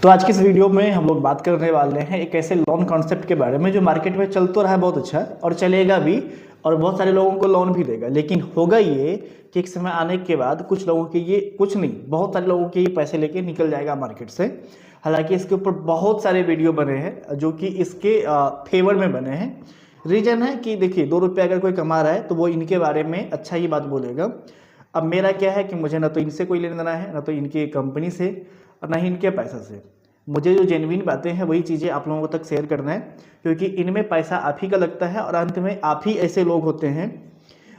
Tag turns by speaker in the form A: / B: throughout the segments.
A: तो आज की इस वीडियो में हम लोग बात करने वाले हैं एक ऐसे लोन कॉन्सेप्ट के बारे में जो मार्केट में चल तो रहा है बहुत अच्छा और चलेगा भी और बहुत सारे लोगों को लोन भी देगा। लेकिन होगा ये कि एक समय आने के बाद कुछ लोगों के ये कुछ नहीं बहुत सारे लोगों के ये पैसे लेके निकल जाएगा मार्केट से। हालांकि इसके ऊपर बहुत सारे वीडियो बने हैं जो कि इसके फेवर में बने हैं। रीजन है कि देखिए 2 रुपये अगर कोई कमा रहा है तो वो इनके बारे में अच्छा ही बात बोलेगा। अब मेरा क्या है कि मुझे ना तो इनसे कोई लेना देना है, ना तो इनकी कंपनी से और ना ही इनके पैसा से। मुझे जो जेन्युइन बातें हैं वही चीज़ें आप लोगों तक शेयर करना है, क्योंकि इनमें पैसा आप ही का लगता है और अंत में आप ही ऐसे लोग होते हैं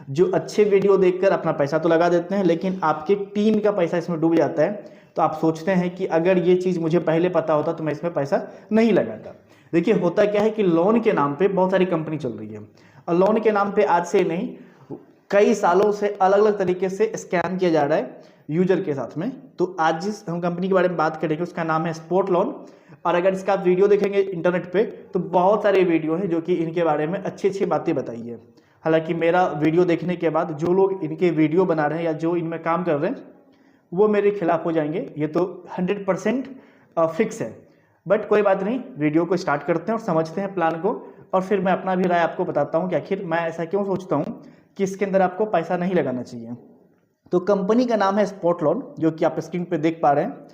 A: जो अच्छे वीडियो देखकर अपना पैसा तो लगा देते हैं लेकिन आपके टीम का पैसा इसमें डूब जाता है। तो आप सोचते हैं कि अगर ये चीज़ मुझे पहले पता होता तो मैं इसमें पैसा नहीं लगाता। देखिए होता क्या है कि लोन के नाम पे बहुत सारी कंपनी चल रही है और लोन के नाम पे आज से नहीं कई सालों से अलग अलग तरीके से स्कैम किया जा रहा है यूजर के साथ में। तो आज जिस हम कंपनी के बारे में बात करेंगे उसका नाम है स्पॉट लोन। और अगर इसका आप वीडियो देखेंगे इंटरनेट पे तो बहुत सारे वीडियो हैं जो कि इनके बारे में अच्छी अच्छी बातें बताई है। हालांकि मेरा वीडियो देखने के बाद जो लोग इनके वीडियो बना रहे हैं या जो इनमें काम कर रहे हैं वो मेरे खिलाफ हो जाएंगे, ये तो 100% फिक्स है। बट कोई बात नहीं, वीडियो को स्टार्ट करते हैं और समझते हैं प्लान को और फिर मैं अपना भी राय आपको बताता हूँ कि आखिर मैं ऐसा क्यों सोचता हूँ कि इसके अंदर आपको पैसा नहीं लगाना चाहिए। तो कंपनी का नाम है स्पॉट लोन जो कि आप स्क्रीन पे देख पा रहे हैं।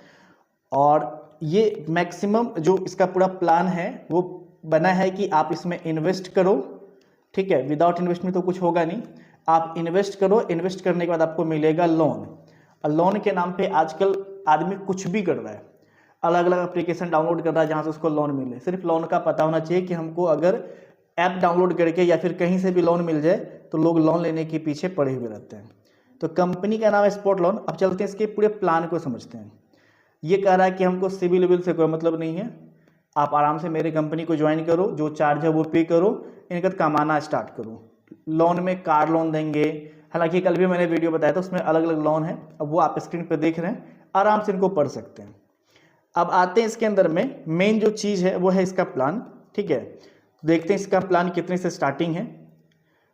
A: और ये मैक्सिमम जो इसका पूरा प्लान है वो बना है कि आप इसमें इन्वेस्ट करो, ठीक है। विदाउट इन्वेस्टमेंट तो कुछ होगा नहीं। आप इन्वेस्ट करो, इन्वेस्ट करने के बाद आपको मिलेगा लोन। और लोन के नाम पे आजकल आदमी कुछ भी कर रहा है, अलग अलग एप्लीकेशन डाउनलोड कर रहा है जहाँ से उसको लोन मिले। सिर्फ लोन का पता होना चाहिए कि हमको अगर ऐप डाउनलोड करके या फिर कहीं से भी लोन मिल जाए तो लोग लोन लेने के पीछे पड़े हुए रहते हैं। तो कंपनी का नाम है स्पॉट लोन। अब चलते हैं इसके पूरे प्लान को समझते हैं। ये कह रहा है कि हमको सिविल विल से कोई मतलब नहीं है, आप आराम से मेरे कंपनी को ज्वाइन करो, जो चार्ज है वो पे करो, इनका कमाना स्टार्ट करो। लोन में कार लोन देंगे। हालांकि कल भी मैंने वीडियो बताया था उसमें अलग अलग लोन है, अब वो आप स्क्रीन पर देख रहे हैं, आराम से इनको पढ़ सकते हैं। अब आते हैं इसके अंदर में मेन जो चीज़ है वो है इसका प्लान, ठीक है। देखते हैं इसका प्लान कितने से स्टार्टिंग है।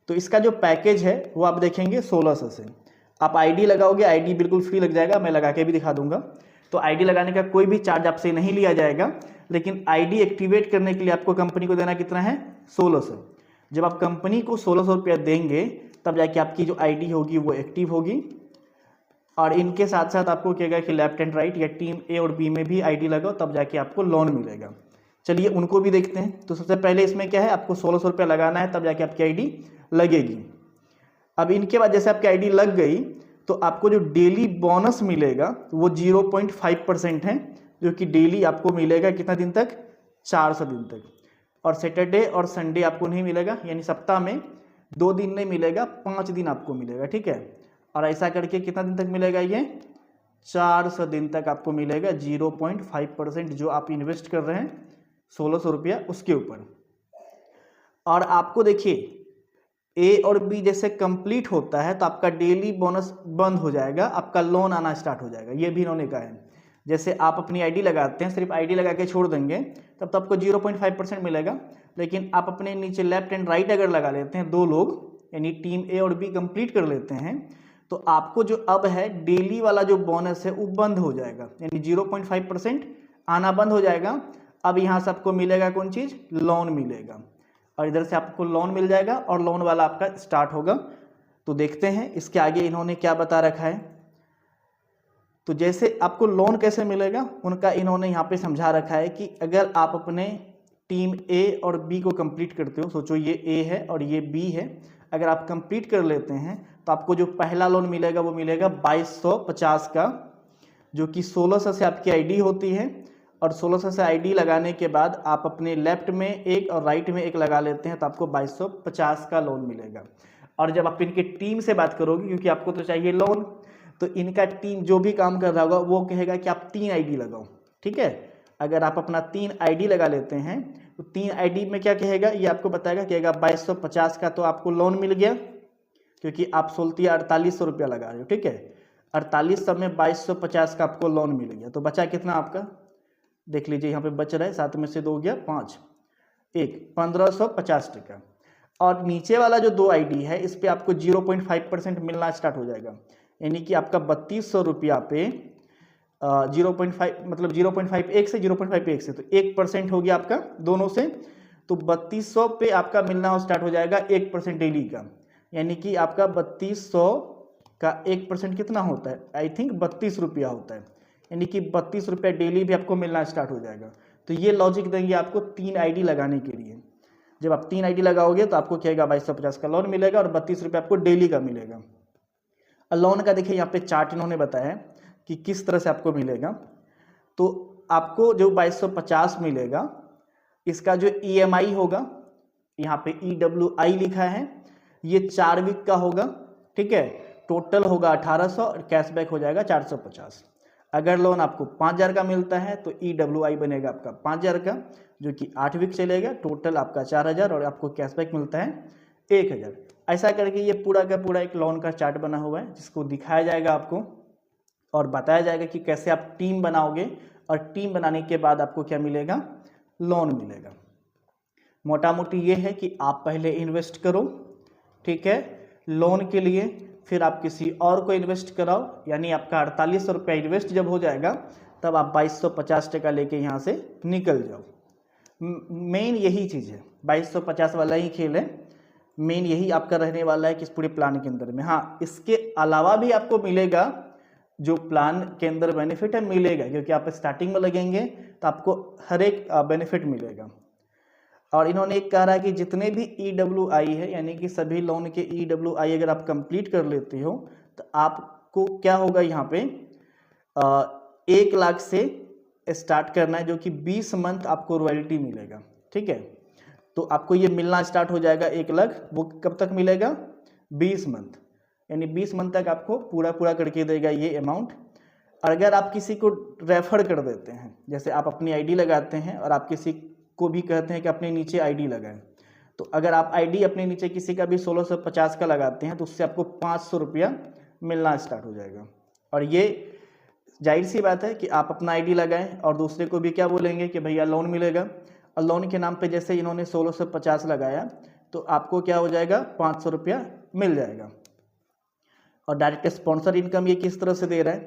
A: तो इसका जो पैकेज है वो आप देखेंगे 1600 से। आप आईडी लगाओगे, आईडी बिल्कुल फ्री लग जाएगा, मैं लगा के भी दिखा दूंगा। तो आईडी लगाने का कोई भी चार्ज आपसे नहीं लिया जाएगा, लेकिन आईडी एक्टिवेट करने के लिए आपको कंपनी को देना कितना है, 1600। जब आप कंपनी को 1600 रुपया देंगे तब जाके आपकी जो आईडी होगी वो एक्टिव होगी। और इनके साथ साथ आपको कहेगा कि लेफ्ट एंड राइट या टीम ए और बी में भी आईडी लगाओ तब जाके आपको लोन मिलेगा। चलिए उनको भी देखते हैं। तो सबसे पहले इसमें क्या है, आपको 1600 रुपया लगाना है तब जाके आपकी आईडी लगेगी। अब इनके बाद जैसे आपकी आईडी लग गई तो आपको जो डेली बोनस मिलेगा वो 0.5% है, जो कि डेली आपको मिलेगा कितना दिन तक, 400 दिन तक। और सैटरडे और संडे आपको नहीं मिलेगा, यानी सप्ताह में 2 दिन नहीं मिलेगा, 5 दिन आपको मिलेगा, ठीक है। और ऐसा करके कितना दिन तक मिलेगा, ये 400 दिन तक आपको मिलेगा 0.5% जो आप इन्वेस्ट कर रहे हैं 1600 रुपया उसके ऊपर। और आपको देखिए ए और बी जैसे कंप्लीट होता है तो आपका डेली बोनस बंद हो जाएगा, आपका लोन आना स्टार्ट हो जाएगा। ये भी इन्होंने कहा है। जैसे आप अपनी आईडी लगाते हैं, सिर्फ आईडी लगा के छोड़ देंगे तब तो आपको 0.5% मिलेगा। लेकिन आप अपने नीचे लेफ्ट एंड राइट अगर लगा लेते हैं, 2 लोग यानी टीम ए और बी कंप्लीट कर लेते हैं, तो आपको जो अब है डेली वाला जो बोनस है वो बंद हो जाएगा, यानी 0.5% आना बंद हो जाएगा। अब यहाँ से आपको मिलेगा कौन चीज़, लोन मिलेगा। और इधर से आपको लोन मिल जाएगा और लोन वाला आपका स्टार्ट होगा। तो देखते हैं इसके आगे इन्होंने क्या बता रखा है। तो जैसे आपको लोन कैसे मिलेगा उनका इन्होंने यहाँ पे समझा रखा है कि अगर आप अपने टीम ए और बी को कंप्लीट करते हो, सोचो ये ए है और ये बी है, अगर आप कंप्लीट कर लेते हैं तो आपको जो पहला लोन मिलेगा वो मिलेगा 2250 का, जो कि 1600 से आपकी आईडी होती है। और 1600 से आईडी लगाने के बाद आप अपने लेफ्ट में एक और राइट में एक लगा लेते हैं तो आपको 2250 का लोन मिलेगा। और जब आप इनके टीम से बात करोगे, क्योंकि आपको तो चाहिए लोन, तो इनका टीम जो भी काम कर रहा होगा वो कहेगा कि आप 3 आईडी लगाओ, ठीक है। अगर आप अपना 3 आईडी लगा लेते हैं तो 3 आईडी में क्या कहेगा, ये आपको बताएगा, कहेगा 2250 का तो आपको लोन मिल गया, क्योंकि आप 4800 रुपया लगा रहे हो, ठीक है। 4800 में 2250 का आपको लोन मिल गया। तो बचा कितना आपका, देख लीजिए यहाँ पे बच रहा है, 7 में से 2 गया 5, 1550 टका। और नीचे वाला जो 2 आईडी है इस पे आपको 0.5% मिलना स्टार्ट हो जाएगा, यानी कि आपका 3200 रुपया पे 0.5 मतलब 0.51 से 0.51 से, तो 1% हो गया आपका दोनों से। तो 3200 पे आपका मिलना स्टार्ट हो जाएगा 1% डेली का, यानी कि आपका 3200 का 1% कितना होता है, आई थिंक 32 रुपया होता है, यानी कि 32 रुपया डेली भी आपको मिलना स्टार्ट हो जाएगा। तो ये लॉजिक देंगे आपको 3 आईडी लगाने के लिए। जब आप 3 आईडी लगाओगे तो आपको क्या 2250 का लोन मिलेगा और 32 रुपये आपको डेली का मिलेगा। और लोन का देखिए यहाँ पे चार्ट इन्होंने बताया कि किस तरह से आपको मिलेगा। तो आपको जो 2250 मिलेगा, इसका जो EMI होगा, यहाँ पे EWI लिखा है, ये 4 वीक का होगा, ठीक है। टोटल होगा 1800 और कैशबैक हो जाएगा 450। अगर लोन आपको 5000 का मिलता है तो EWI बनेगा आपका 5000 का, जो कि 8 वीक चलेगा, टोटल आपका 4000 और आपको कैशबैक मिलता है 1000। ऐसा करके ये पूरा का पूरा एक लोन का चार्ट बना हुआ है, जिसको दिखाया जाएगा आपको और बताया जाएगा कि कैसे आप टीम बनाओगे, और टीम बनाने के बाद आपको क्या मिलेगा, लोन मिलेगा। मोटा मोटी ये है कि आप पहले इन्वेस्ट करो, ठीक है, लोन के लिए, फिर आप किसी और को इन्वेस्ट कराओ, यानी आपका 4800 रुपया इन्वेस्ट जब हो जाएगा तब आप 2250 टका लेके यहाँ से निकल जाओ। मेन यही चीज़ है, 2250 वाला ही खेल है, मेन यही आपका रहने वाला है कि इस पूरे प्लान के अंदर में। हाँ, इसके अलावा भी आपको मिलेगा, जो प्लान के अंदर बेनिफिट है मिलेगा, क्योंकि आप स्टार्टिंग में लगेंगे तो आपको हर एक बेनिफिट मिलेगा। और इन्होंने एक कह रहा है कि जितने भी EWI है, यानी कि सभी लोन के EWI अगर आप कंप्लीट कर लेते हो तो आपको क्या होगा, यहाँ पे 1 लाख से स्टार्ट करना है, जो कि 20 मंथ आपको रॉयल्टी मिलेगा, ठीक है। तो आपको ये मिलना स्टार्ट हो जाएगा 1 लाख, वो कब तक मिलेगा, 20 मंथ, यानी 20 मंथ तक आपको पूरा पूरा करके देगा ये अमाउंट। और अगर आप किसी को रेफर कर देते हैं, जैसे आप अपनी आईडी लगाते हैं और आप किसी को भी कहते हैं कि अपने नीचे आईडी लगाएं, तो अगर आप आईडी अपने नीचे किसी का भी 1650 का लगाते हैं तो उससे आपको 500 रुपया मिलना स्टार्ट हो जाएगा। और ये जाहिर सी बात है कि आप अपना आईडी लगाएं और दूसरे को भी क्या बोलेंगे कि भैया लोन मिलेगा, और लोन के नाम पे जैसे इन्होंने 1650 लगाया तो आपको क्या हो जाएगा, 500 रुपया मिल जाएगा। और डायरेक्ट स्पॉन्सर इनकम ये किस तरह से दे रहा है,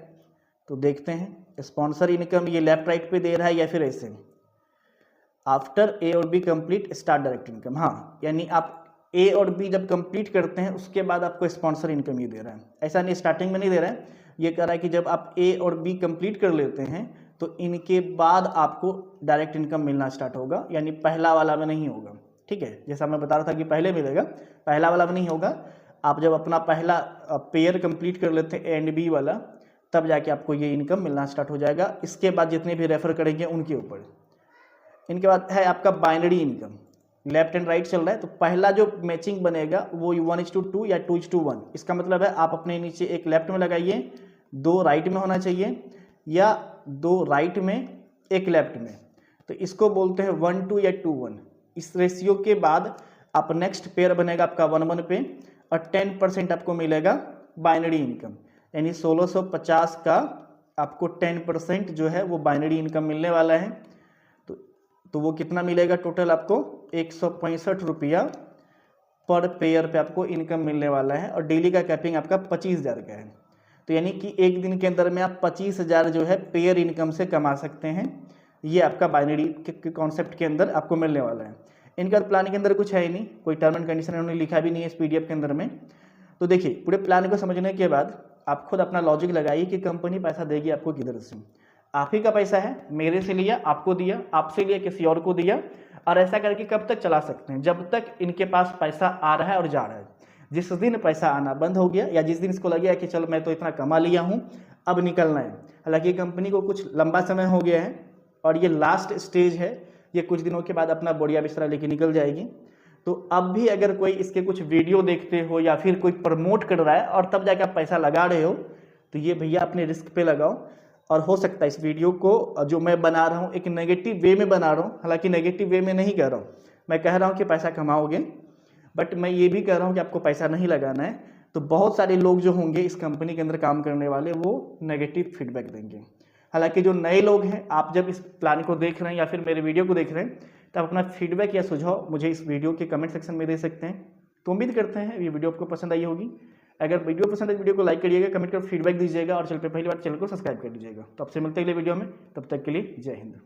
A: तो देखते हैं। स्पॉन्सर इनकम ये लेफ्ट राइट पे दे रहा है या फिर ऐसे, आफ्टर A और B complete start direct income. हाँ, यानी आप A और B जब कंप्लीट करते हैं उसके बाद आपको स्पॉन्सर इनकम ये दे रहा है, ऐसा नहीं स्टार्टिंग में नहीं दे रहा है। ये कह रहा है कि जब आप A और B कंप्लीट कर लेते हैं तो इनके बाद आपको डायरेक्ट इनकम मिलना स्टार्ट होगा, यानी पहला वाला में नहीं होगा, ठीक है। जैसा मैं बता रहा था कि पहले मिलेगा, पहला वाला में नहीं होगा। आप जब अपना पहला पेयर कंप्लीट कर लेते हैं A एंड B वाला, तब जाके आपको ये इनकम मिलना स्टार्ट हो जाएगा। इसके बाद जितने भी रेफर करेंगे उनके ऊपर। इनके बाद है आपका binary income, left and right चल रहा है, तो पहला जो मैचिंग बनेगा वो 1:2 या 2:1। इसका मतलब है आप अपने नीचे एक लेफ्ट में लगाइए, 2 राइट में होना चाहिए, या 2 राइट में 1 लेफ्ट में, तो इसको बोलते हैं 1:2 या 2:1। इस रेशियो के बाद आप नेक्स्ट पेयर बनेगा आपका 1:1 पे, और 10% आपको मिलेगा बाइनरी इनकम, यानी 1650 का आपको 10% जो है वो बाइनरी इनकम मिलने वाला है। तो वो कितना मिलेगा, टोटल आपको 165 रुपया पर पेयर पे आपको इनकम मिलने वाला है। और डेली का कैपिंग आपका 25,000 का है, तो यानी कि एक दिन के अंदर में आप 25,000 जो है पेयर इनकम से कमा सकते हैं। ये आपका बाइनरी के कॉन्सेप्ट के अंदर आपको मिलने वाला है। इनका प्लान के अंदर कुछ है ही नहीं, कोई टर्म एंड कंडीशन उन्होंने लिखा भी नहीं है इस PDF के अंदर में। तो देखिए, पूरे प्लान को समझने के बाद आप खुद अपना लॉजिक लगाइए कि कंपनी पैसा देगी आपको किधर से। आप ही का पैसा है, मेरे से लिया, आपको दिया, आपसे लिया, किसी और को दिया, और ऐसा करके कब तक चला सकते हैं, जब तक इनके पास पैसा आ रहा है और जा रहा है। जिस दिन पैसा आना बंद हो गया, या जिस दिन इसको लगे कि चल मैं तो इतना कमा लिया हूँ, अब निकलना है। हालांकि कंपनी को कुछ लंबा समय हो गया है और ये लास्ट स्टेज है, ये कुछ दिनों के बाद अपना बोरिया बिस्तरा लेके निकल जाएगी। तो अब भी अगर कोई इसके कुछ वीडियो देखते हो या फिर कोई प्रमोट कर रहा है और तब जाके आप पैसा लगा रहे हो, तो ये भैया अपने रिस्क पे लगाओ। और हो सकता है इस वीडियो को जो मैं बना रहा हूँ एक नेगेटिव वे में बना रहा हूँ, हालांकि नेगेटिव वे में नहीं कह रहा हूँ, मैं कह रहा हूँ कि पैसा कमाओगे, बट मैं ये भी कह रहा हूँ कि आपको पैसा नहीं लगाना है। तो बहुत सारे लोग जो होंगे इस कंपनी के अंदर काम करने वाले, वो नेगेटिव फीडबैक देंगे। हालांकि जो नए लोग हैं, आप जब इस प्लान को देख रहे हैं या फिर मेरे वीडियो को देख रहे हैं, तो आप अपना फीडबैक या सुझाव मुझे इस वीडियो के कमेंट सेक्शन में दे सकते हैं। तो उम्मीद करते हैं ये वीडियो आपको पसंद आई होगी। अगर वीडियो पसंद है वीडियो को लाइक करिएगा, कमेंट कर फीडबैक दीजिएगा और चैनल पे पहली बार चैनल को सब्सक्राइब कर लीजिएगा। तो आपसे मिलते हैं अगले वीडियो में, तब तक के लिए जय हिंद।